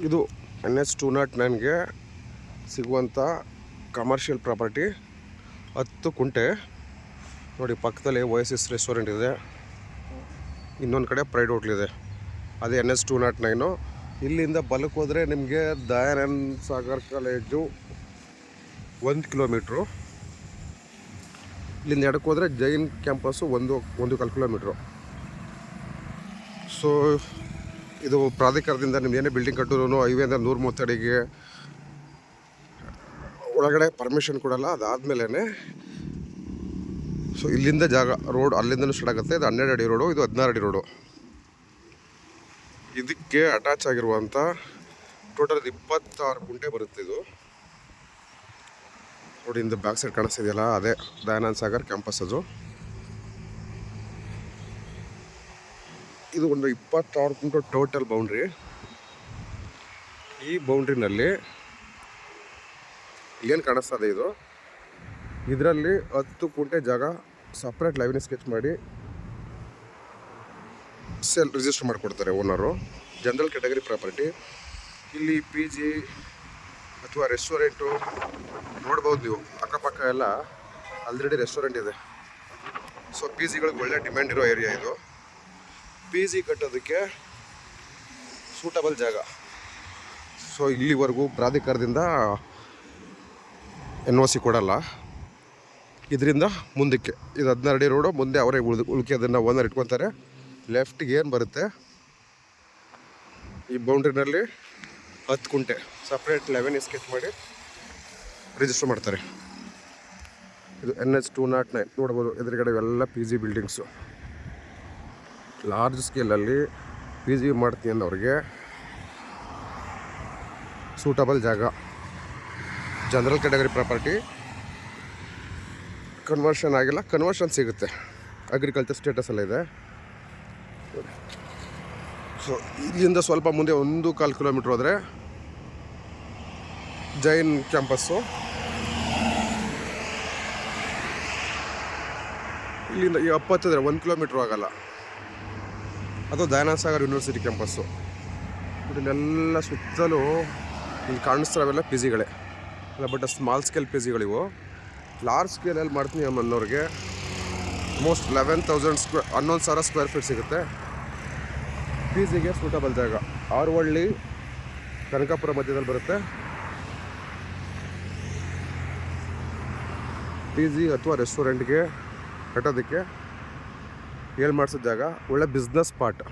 ಇದು NH-209ಗೆ ಸಿಗುವಂಥ commercial property 10 ಕುಂಟೆ ನೋಡಿ. ಪಕ್ಕದಲ್ಲಿ ಓಯಸಿಸ್ ರೆಸ್ಟೋರೆಂಟ್ ಇದೆ, ಇನ್ನೊಂದು ಕಡೆ ಪ್ರೈಡ್ ಹೋಟ್ಲ್ ಇದೆ. ಅದೇ NH-209. ಇಲ್ಲಿಂದ ಬಲಕ್ಕೆ ಹೋದರೆ ನಿಮಗೆ ದಯಾನಂದ ಸಾಗರ್ ಕಾಲೇಜು 1 ಕಿಲೋಮೀಟ್ರು. ಇಲ್ಲಿಂದ ಎಡಕ್ಕೆ ಹೋದರೆ ಜೈನ್ ಕ್ಯಾಂಪಸ್ಸು 1.25 ಕಿಲೋಮೀಟ್ರು. ಸೊ ಇದು ಪ್ರಾಧಿಕಾರದಿಂದ ನಿಮ್ಗೆ ಏನೇ ಬಿಲ್ಡಿಂಗ್ ಕಟ್ಟಿದ್ರು ಹೈವೇಂದ 130 ಅಡಿಗೆ ಒಳಗಡೆ ಪರ್ಮಿಷನ್ ಕೊಡಲ್ಲ. ಅದಾದಮೇಲೆ ಸೊ ಇಲ್ಲಿಂದ ಜಾಗ ರೋಡ್ ಅಲ್ಲಿಂದನೂ ಸ್ಟಾರ್ಟ್ ಆಗುತ್ತೆ. ಇದು 12 ಅಡಿ ರೋಡು, ಇದು 16 ಅಡಿ ರೋಡು. ಇದಕ್ಕೆ ಅಟ್ಯಾಚ್ ಆಗಿರುವಂಥ ಟೋಟಲ್ 26 ಕುಂಟೆ ಬರುತ್ತೆ. ಇದು ನೋಡಿ, ಇಂದ ಬ್ಯಾಕ್ ಸೈಡ್ ಕಾಣಿಸ್ತಿದೆಯಲ್ಲ, ಅದೇ ದಯಾನಂದ ಸಾಗರ್ ಕ್ಯಾಂಪಸ್. ಅದು ಇದು ಒಂದು 26 ಕುಂಟೆ ಟೋಟಲ್ ಬೌಂಡ್ರಿ. ಈ ಬೌಂಡ್ರಿನಲ್ಲಿ ಏನು ಕಾಣಿಸ್ತದೆ, ಇದರಲ್ಲಿ 10 ಕುಂಟೆ ಜಾಗ ಸಪ್ರೇಟ್ ಲೈವ್ನ ಸ್ಕೆಚ್ ಮಾಡಿ ಸೇಲ್ ರಿಜಿಸ್ಟರ್ ಮಾಡಿಕೊಡ್ತಾರೆ ಓನರು. General category property. ಇಲ್ಲಿ PG ಅಥವಾ ರೆಸ್ಟೋರೆಂಟು ನೋಡ್ಬೋದು ನೀವು. ಅಕ್ಕಪಕ್ಕ ಎಲ್ಲ ಆಲ್ರೆಡಿ ರೆಸ್ಟೋರೆಂಟ್ ಇದೆ. ಸೊ PGಗಳಿಗೆ ಒಳ್ಳೆ ಡಿಮ್ಯಾಂಡ್ ಇರೋ ಏರಿಯಾ ಇದು. PG ಕಟ್ಟೋದಕ್ಕೆ ಸೂಟಬಲ್ ಜಾಗ. ಸೊ ಇಲ್ಲಿವರೆಗೂ ಪ್ರಾಧಿಕಾರದಿಂದ NOC ಕೊಡಲ್ಲ. ಇದರಿಂದ ಮುಂದಕ್ಕೆ ಇದು 16 ಅಡಿ ರೋಡು. ಮುಂದೆ ಅವರೇ ಉಳ್ಕೆದನ್ನು ಓನರ್ ಇಟ್ಕೊತಾರೆ. ಲೆಫ್ಟಿಗೆ ಏನು ಬರುತ್ತೆ, ಈ ಬೌಂಡ್ರಿನಲ್ಲಿ 10 ಕುಂಟೆ ಸಪ್ರೇಟ್ 11 ಸ್ಕೆಚ್ ಮಾಡಿ ರಿಜಿಸ್ಟರ್ ಮಾಡ್ತಾರೆ. ಇದು NH-209 ನೋಡ್ಬೋದು. ಎದುರುಗಡೆ ಎಲ್ಲ PG ಬಿಲ್ಡಿಂಗ್ಸು. ಲಾರ್ಜ್ ಸ್ಕೇಲಲ್ಲಿ PG ಮಾಡ್ತೀನಿ ಅನ್ನೋರಿಗೆ ಸೂಟಬಲ್ ಜಾಗ. General category property. ಕನ್ವರ್ಷನ್ ಆಗಿಲ್ಲ, ಕನ್ವರ್ಷನ್ ಸಿಗುತ್ತೆ. ಅಗ್ರಿಕಲ್ಚರ್ ಸ್ಟೇಟಸಲ್ಲ ಇದೆ. ಸೊ ಇಲ್ಲಿಂದ ಸ್ವಲ್ಪ ಮುಂದೆ 1.25 ಕಿಲೋಮೀಟ್ರ್ ಹೋದರೆ ಜೈನ್ ಕ್ಯಾಂಪಸ್ಸು. ಇಲ್ಲಿಂದ ಈ 70 1 ಕಿಲೋಮೀಟ್ರ್ ಆಗಲ್ಲ, ಅದು ದಯಾನಂದ ಸಾಗರ್ ಯೂನಿವರ್ಸಿಟಿ ಕ್ಯಾಂಪಸ್ಸು. ಇಲ್ಲೆಲ್ಲ ಸುತ್ತಲೂ ಇಲ್ಲಿ ಕಾಣಿಸ್ತಾವೆಲ್ಲ PGಗಳೇ ಅಲ್ಲ, ಬಟ್ ಸ್ಮಾಲ್ ಸ್ಕೇಲ್ PGಗಳಿವು. ಲಾರ್ಜ್ ಸ್ಕೇಲಲ್ಲಿ ಮಾಡ್ತೀನಿ ಅನ್ನೋರಿಗೆ ಮೋಸ್ಟ್ 11,000 ಸ್ಕ್ವೇರ್ ಫೀಟ್ ಸಿಗುತ್ತೆ. PGಗೆ ಸೂಟಬಲ್ ಜಾಗ. ಆರವಳ್ಳಿ ಕನಕಾಪುರ ಮಧ್ಯದಲ್ಲಿ ಬರುತ್ತೆ. PG ಅಥವಾ ರೆಸ್ಟೋರೆಂಟ್ಗೆ ಕಟ್ಟೋದಕ್ಕೆ ಮಾಡಿಸೋ ಜಾಗ. ಒಳ್ಳೆ ಬಿಸ್ನೆಸ್ ಸ್ಪಾಟ್.